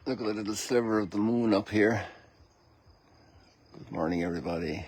Look at the little sliver of the moon up here. Good morning, everybody.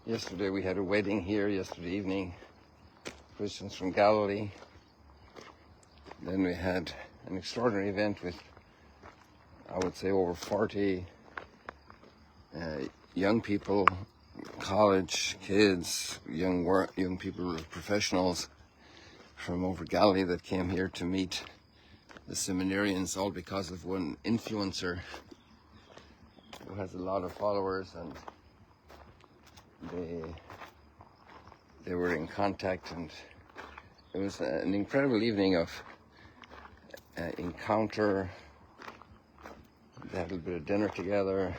Yesterday we had a wedding here yesterday evening, Christians from Galilee. Then we had an extraordinary event with, I would say, over 40 young people, college kids, young people, professionals from over Galilee that came here to meet the seminarians, all because of one influencer who has a lot of followers, and they were in contact, and it was an incredible evening of encounter. They had a bit of dinner together,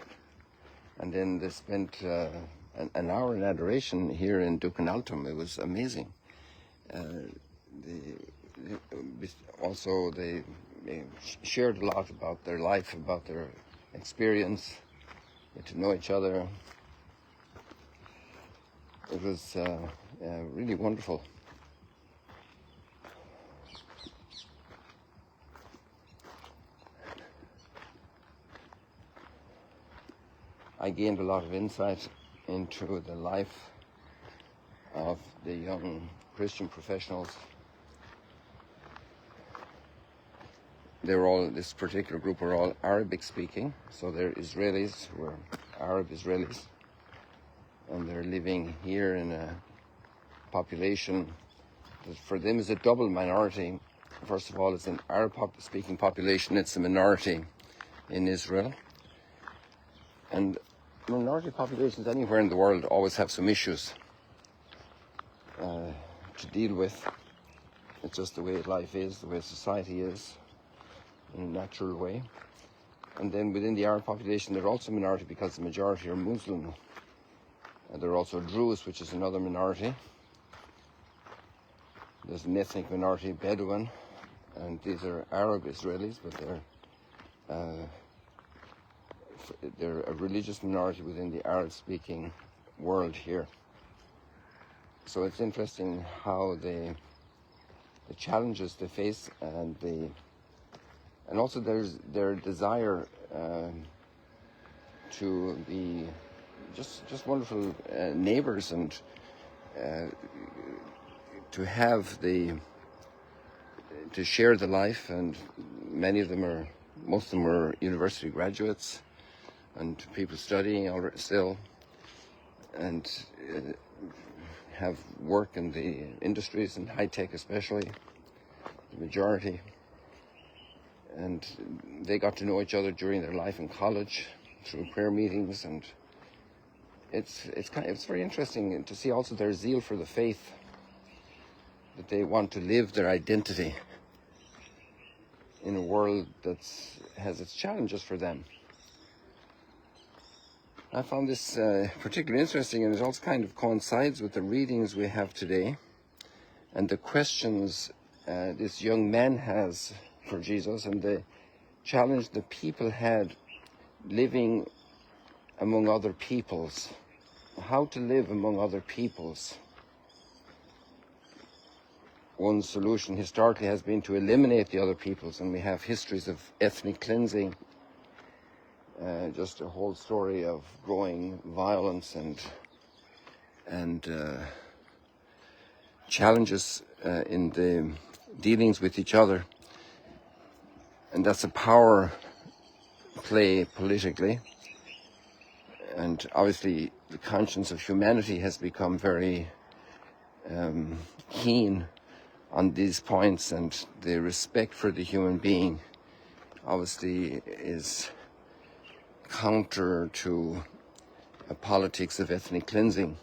and then they spent an hour in adoration here in Ducanaltum. It was amazing. They shared a lot about their life, about their experience, get to know each other. It was really wonderful. I gained a lot of insight into the life of the young Christian professionals. This particular group were all Arabic speaking, so they're Israelis, who are Arab Israelis. And they're living here in a population that for them is a double minority. First of all, it's an Arab-speaking population. It's a minority in Israel. And minority populations anywhere in the world always have some issues to deal with. It's just the way life is, the way society is, in a natural way. And then within the Arab population, they're also a minority because the majority are Muslim. There are also Druze, which is another minority. There's an ethnic minority, Bedouin, and these are Arab Israelis, but they're a religious minority within the Arab-speaking world here. So it's interesting how the challenges they face, and also there's their desire to be just wonderful neighbors, and to share the life. And most of them are university graduates and people studying still, and have work in the industries and high tech especially, the majority. And they got to know each other during their life in college through prayer meetings, and it's very interesting to see also their zeal for the faith, that they want to live their identity in a world that has its challenges for them. I found this particularly interesting, and it also kind of coincides with the readings we have today and the questions this young man has for Jesus, and the challenge the people had living among other peoples, how to live among other peoples. One solution historically has been to eliminate the other peoples, and we have histories of ethnic cleansing, just a whole story of growing violence and challenges in the dealings with each other, and that's a power play politically. And obviously the conscience of humanity has become very keen on these points, and the respect for the human being obviously is counter to a politics of ethnic cleansing,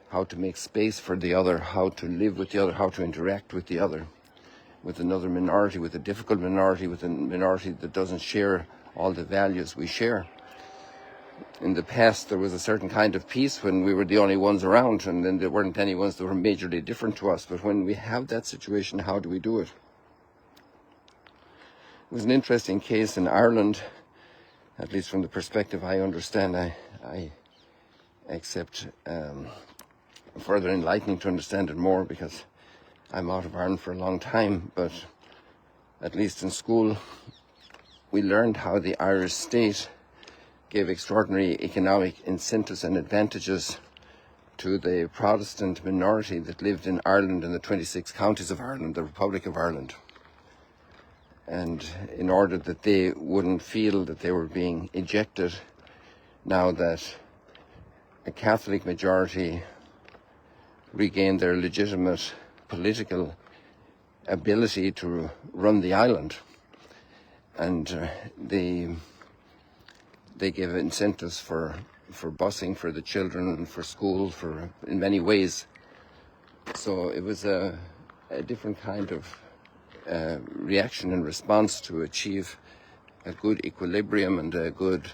how to make space for the other, how to live with the other, how to interact with the other, with another minority, with a difficult minority, with a minority that doesn't share all the values we share. In the past, there was a certain kind of peace when we were the only ones around, and then there weren't any ones that were majorly different to us. But when we have that situation, how do we do it? It was an interesting case in Ireland, at least from the perspective I understand. I accept further enlightening to understand it more, because I'm out of Ireland for a long time, but at least in school we learned how the Irish state gave extraordinary economic incentives and advantages to the Protestant minority that lived in Ireland, in the 26 counties of Ireland, the Republic of Ireland. And in order that they wouldn't feel that they were being ejected, now that a Catholic majority regained their legitimate political ability to run the island, and they gave incentives for busing for the children and for school, in many ways. So it was a different kind of reaction and response to achieve a good equilibrium and a good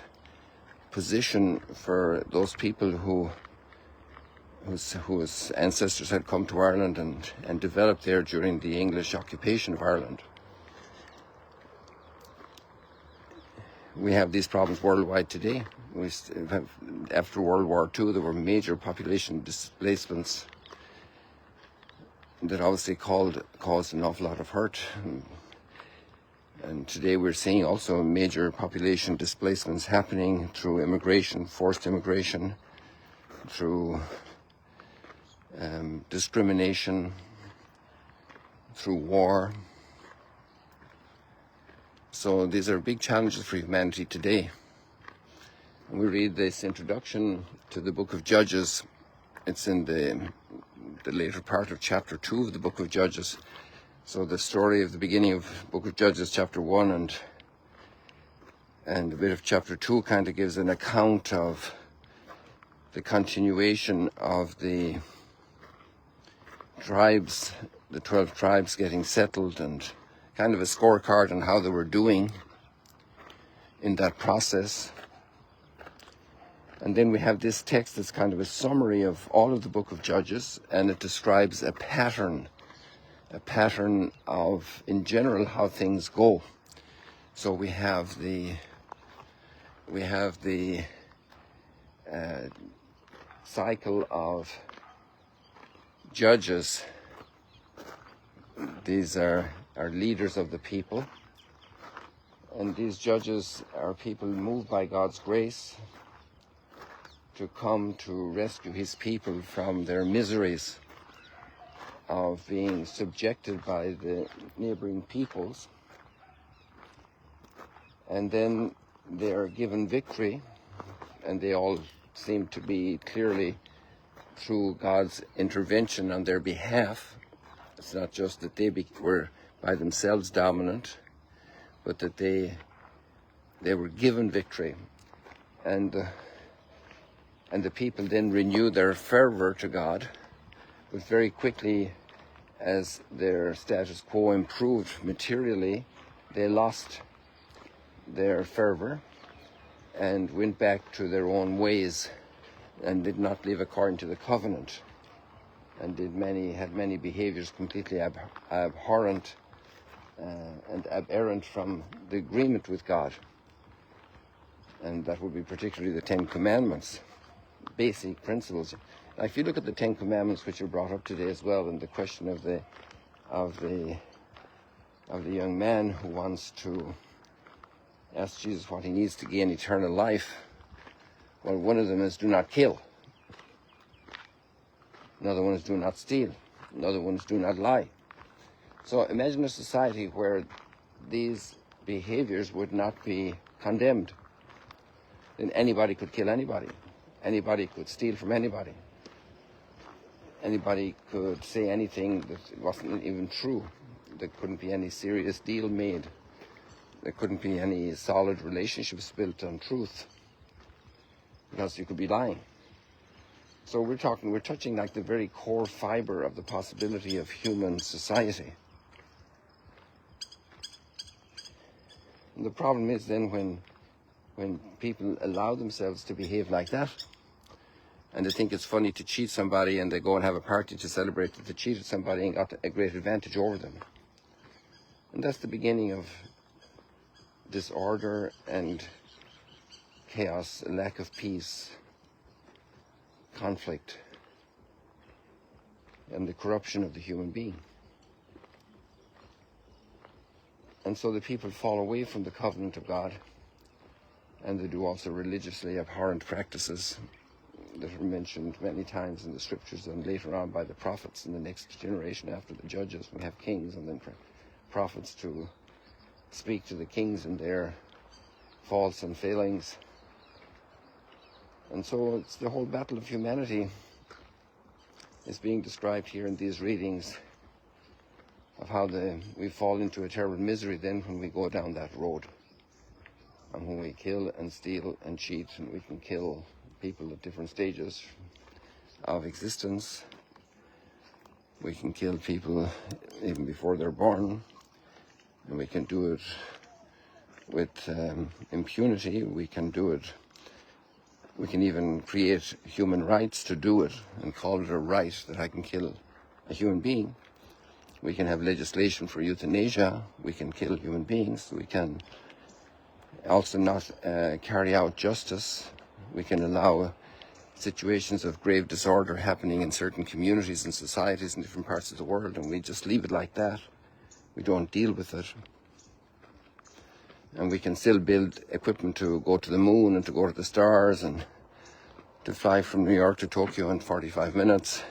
position for those people whose ancestors had come to Ireland and developed there during the English occupation of Ireland. We have these problems worldwide today. After World War II, there were major population displacements that obviously caused an awful lot of hurt. And today we're seeing also major population displacements happening through immigration, forced immigration, through discrimination, through war. So these are big challenges for humanity today. And we read this introduction to the book of Judges. It's in the later part of chapter 2 of the book of Judges. So the story of the beginning of the book of Judges, chapter 1 and a bit of chapter 2 kind of gives an account of the continuation of the tribes, the 12 tribes getting settled, and kind of a scorecard on how they were doing in that process. And then we have this text that's kind of a summary of all of the book of Judges, and it describes a pattern of, in general, how things go. So we have the cycle of judges. These are leaders of the people, and these judges are people moved by God's grace to come to rescue his people from their miseries of being subjected by the neighboring peoples. And then they are given victory, and they all seem to be clearly through God's intervention on their behalf. It's not just that they were by themselves dominant, but that they were given victory. And the people then renew their fervor to God, but very quickly, as their status quo improved materially, they lost their fervor and went back to their own ways and did not live according to the covenant, and had many behaviors completely abhorrent and aberrant from the agreement with God. And that would be particularly the 10 Commandments, basic principles. Now, if you look at the 10 Commandments, which are brought up today as well, and the question of the young man who wants to ask Jesus what he needs to gain eternal life, well, one of them is do not kill. Another one is do not steal. Another one is do not lie. So imagine a society where these behaviors would not be condemned. Then anybody could kill anybody. Anybody could steal from anybody. Anybody could say anything that wasn't even true. There couldn't be any serious deal made. There couldn't be any solid relationships built on truth, because you could be lying. So we're touching like the very core fiber of the possibility of human society. And the problem is then when people allow themselves to behave like that, and they think it's funny to cheat somebody, and they go and have a party to celebrate that they cheated somebody and got a great advantage over them. And that's the beginning of disorder and chaos, a lack of peace, conflict, and the corruption of the human being. And so the people fall away from the covenant of God, and they do also religiously abhorrent practices that are mentioned many times in the scriptures, and later on by the prophets in the next generation after the judges. We have kings and then prophets to speak to the kings in their faults and failings. And so it's the whole battle of humanity is being described here in these readings, of how we fall into a terrible misery then when we go down that road, and when we kill and steal and cheat, and we can kill people at different stages of existence. We can kill people even before they're born, and we can do it with impunity. We can do it. We can even create human rights to do it and call it a right that I can kill a human being. We can have legislation for euthanasia. We can kill human beings. We can also not carry out justice. We can allow situations of grave disorder happening in certain communities and societies in different parts of the world, and we just leave it like that. We don't deal with it. And we can still build equipment to go to the moon and to go to the stars and to fly from New York to Tokyo in 45 minutes.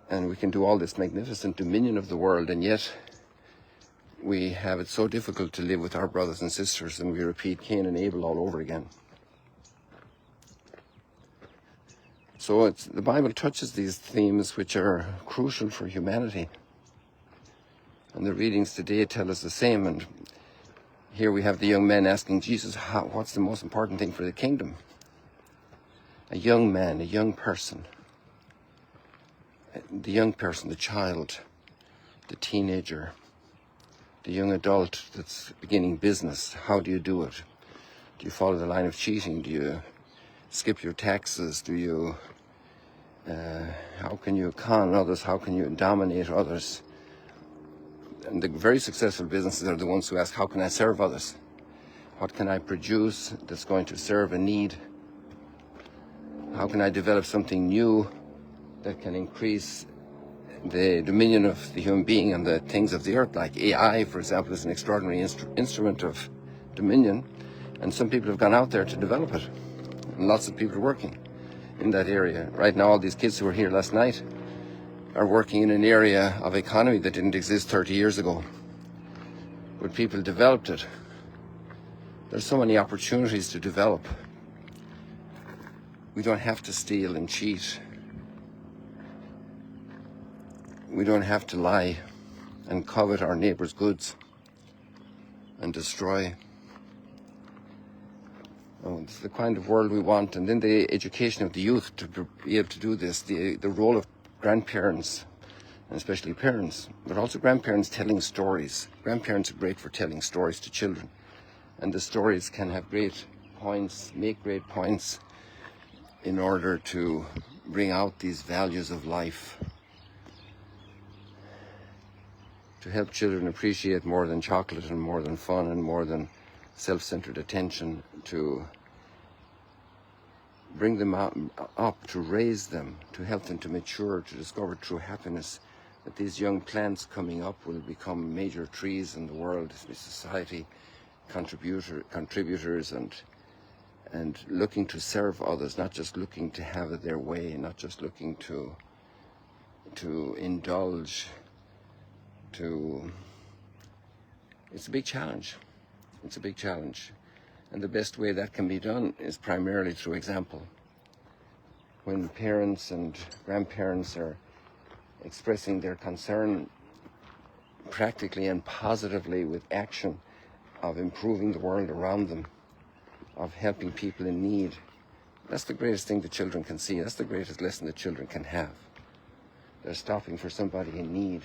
And we can do all this magnificent dominion of the world, and yet we have it so difficult to live with our brothers and sisters, and we repeat Cain and Abel all over again. So the Bible touches these themes which are crucial for humanity. And the readings today tell us the same. And here we have the young men asking Jesus, what's the most important thing for the kingdom? A young man, a young person. The young person, the child, the teenager, the young adult that's beginning business. How do you do it? Do you follow the line of cheating? Do you skip your taxes? Do you, how can you con others? How can you dominate others? And the very successful businesses are the ones who ask, how can I serve others? What can I produce that's going to serve a need? How can I develop something new that can increase the dominion of the human being and the things of the earth? Like AI, for example, is an extraordinary instrument of dominion, and some people have gone out there to develop it, and lots of people are working in that area. Right now, all these kids who were here last night are working in an area of economy that didn't exist 30 years ago, but people developed it. There's so many opportunities to develop. We don't have to steal and cheat. We don't have to lie and covet our neighbor's goods and destroy. Oh, it's the kind of world we want. And then the education of the youth to be able to do this, the role of grandparents, and especially parents, but also grandparents telling stories. Grandparents are great for telling stories to children, and the stories can have great points, make great points in order to bring out these values of life, to help children appreciate more than chocolate and more than fun and more than self-centered attention, to bring them up, to raise them, to help them to mature, to discover true happiness, that these young plants coming up will become major trees in the world, society, contributors, and looking to serve others, not just looking to have it their way, not just looking to to indulge, it's a big challenge. It's a big challenge. And the best way that can be done is primarily through example. When parents and grandparents are expressing their concern practically and positively with action of improving the world around them, of helping people in need, that's the greatest thing the children can see. That's the greatest lesson the children can have. They're stopping for somebody in need.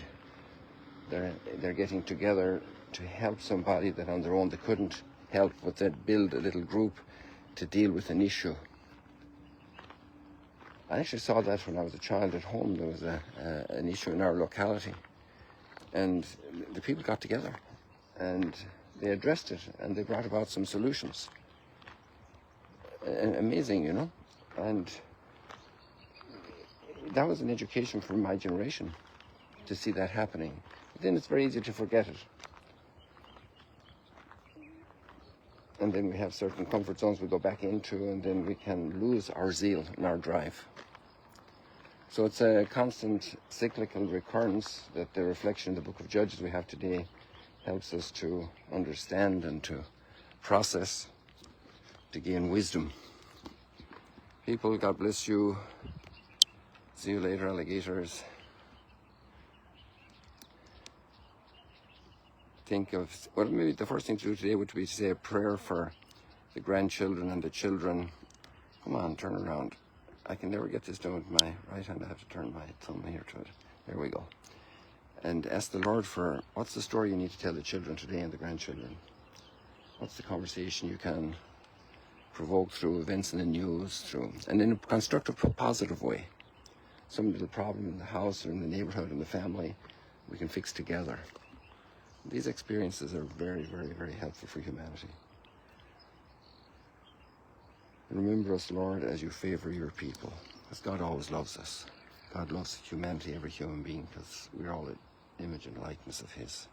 They're getting together to help somebody that on their own they couldn't help, but they'd build a little group to deal with an issue. I actually saw that when I was a child at home. There was an issue in our locality, and the people got together and they addressed it and they brought about some solutions. Amazing, you know. And that was an education for my generation, to see that happening. But then it's very easy to forget it. And then we have certain comfort zones we go back into, and then we can lose our zeal and our drive. So it's a constant cyclical recurrence that the reflection in the book of Judges we have today helps us to understand and to process, to gain wisdom. People, God bless you. See you later, alligators. Think of, well, maybe the first thing to do today would be to say a prayer for the grandchildren and the children. Come on, turn around. I can never get this done with my right hand. I have to turn my thumb here to it. There we go. And ask the Lord for, what's the story you need to tell the children today and the grandchildren? What's the conversation you can provoke through events in the news, and in a constructive, positive way. Some little problem in the house or in the neighborhood, in the family, we can fix together. These experiences are very, very, very helpful for humanity. Remember us, Lord, as you favor your people, because God always loves us. God loves humanity, every human being, because we're all an image and likeness of his.